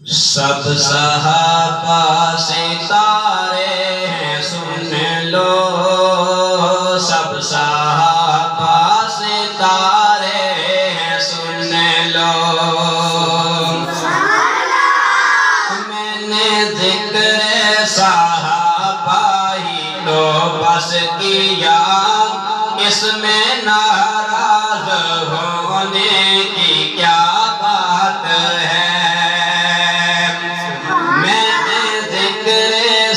سب صحابہ ستارے ہیں سن لو، سب صحابہ ستارے ہیں سن لو۔ میں نے ذکر صحابہ ہی تو بس کیا، اس میں ناراض ہونے کی کیا بات ہے۔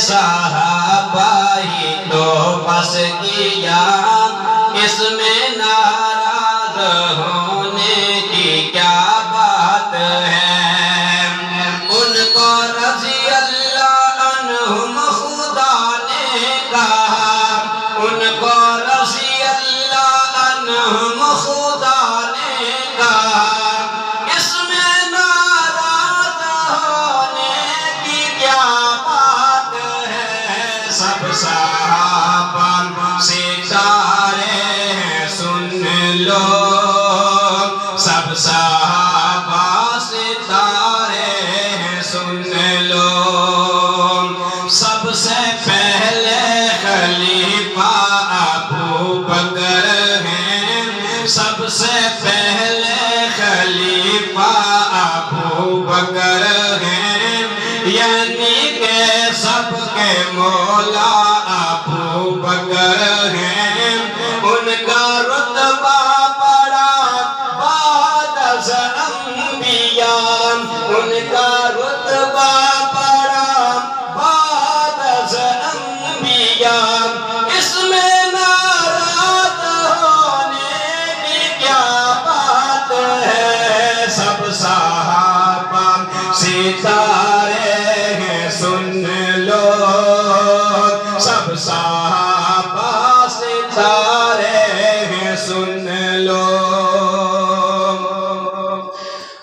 صحابہ ہی تو بس کیا، اس میں ناراض ہونے کی کیا بات ہے۔ ان کو رضی اللہ عنہم خدا نے کہا، ان کو رضی اللہ عنہم خدا نے کہا، اس میں ناراض ہونے کی کیا بات ہے۔ سب صحابہ ستارے ہیں سن لو، سب صحابہ ستارے ہیں سن لو۔ سب سے پہلے خلیفہ ابو بکر ہیں، سب سے پہلے خلیفہ ابو بکر ہیں، یعنی کہ سب کے مولا ابو بکر ہیں۔ ان کا رتبہ بڑا بعد از انبیاء، ان کا رتبہ بڑا بعد از انبیاء۔ اس میں ناراض ہونے کی کیا بات ہے۔ سب صحابہ ستارے ہیں سن لو، سب صحابہ ستارے ہیں سن لو۔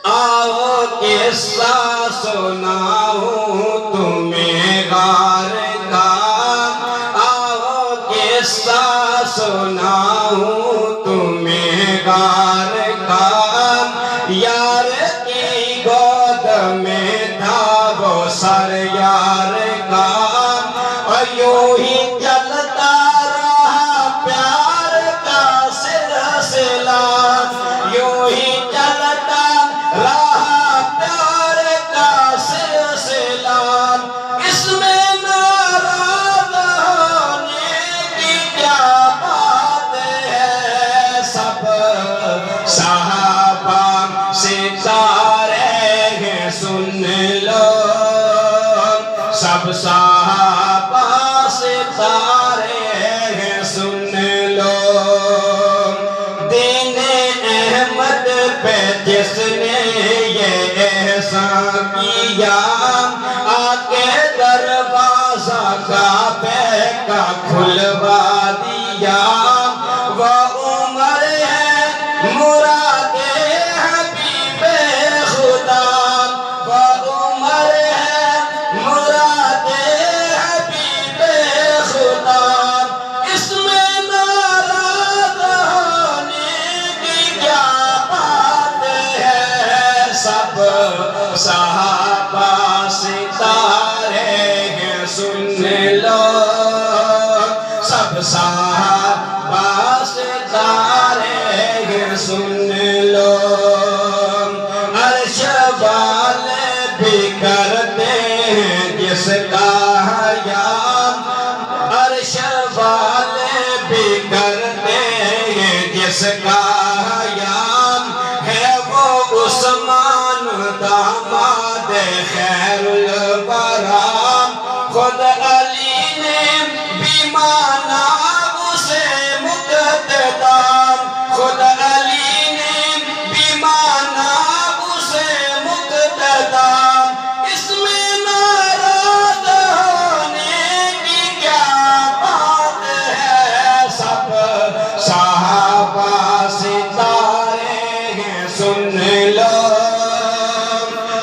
آؤ قصہ سناؤں تمہیں غار کا، آؤ قصہ سناؤں تمہیں غار کا۔ یار کی گود میں تھا وہ سر یار کا، اور یوں ہی چلتا رہا پیار کا سلسلہ، یوں ہی چلتا رہا پیار کا سلسلہ۔ اس میں ناراض ہونے کی کیا بات ہے۔ سب صحابہ ستارے ہیں سن لو، سب صحابہ ستارے ہیں سن لو۔ دین احمد پہ جس نے یہ احسان کیا، آ کے دروازہ کعبے کا کھلوا دیا۔ وہ عمر ہے مراد حبیب خدا، وہ عمر ہے مراد حبیب خدا۔ اس میں ناراض ہونے کی کیا بات ہے۔ سب صحابہ ستارے ہیں سن لو، سب صحابہ ستارے ہیں سن لو۔ عرش والے بھی کرتے ہیں جس کا حیا، عرش والے بھی کرتے ہیں جس کا حیا۔ ہے وہ عثمان داماد خیر الورا، خود علی نے بھی مانا اسے مقتدا، خود علی نے بھی مانا اسے مقتدا۔ اس میں ناراض ہونے کی کیا بات ہے۔ سب صحابہ ستارے ہیں سن لو،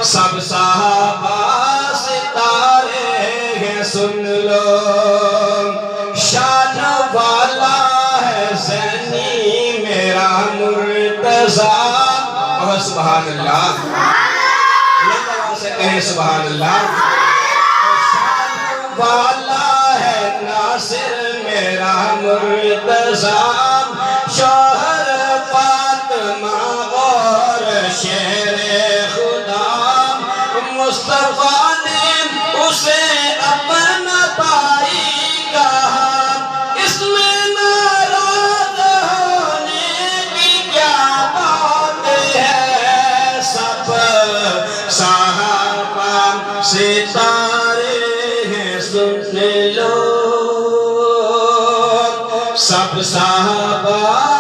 سب صحابہ ستارے ہیں سن لو۔ شان والا ہے زینی میرا مرتضیٰ، سبحان اللہ۔ کہیں سبحان اللہ شان والا ہے ناصر میرا مرتضیٰ شوہر فاطمہ اور شہر خدا مصطفیٰ نے اسے اپنا بھائی کہا اس میں ناراض ہونے کی کیا بات ہے سب صحابہ ستارے ہیں سن لو سب صحابہ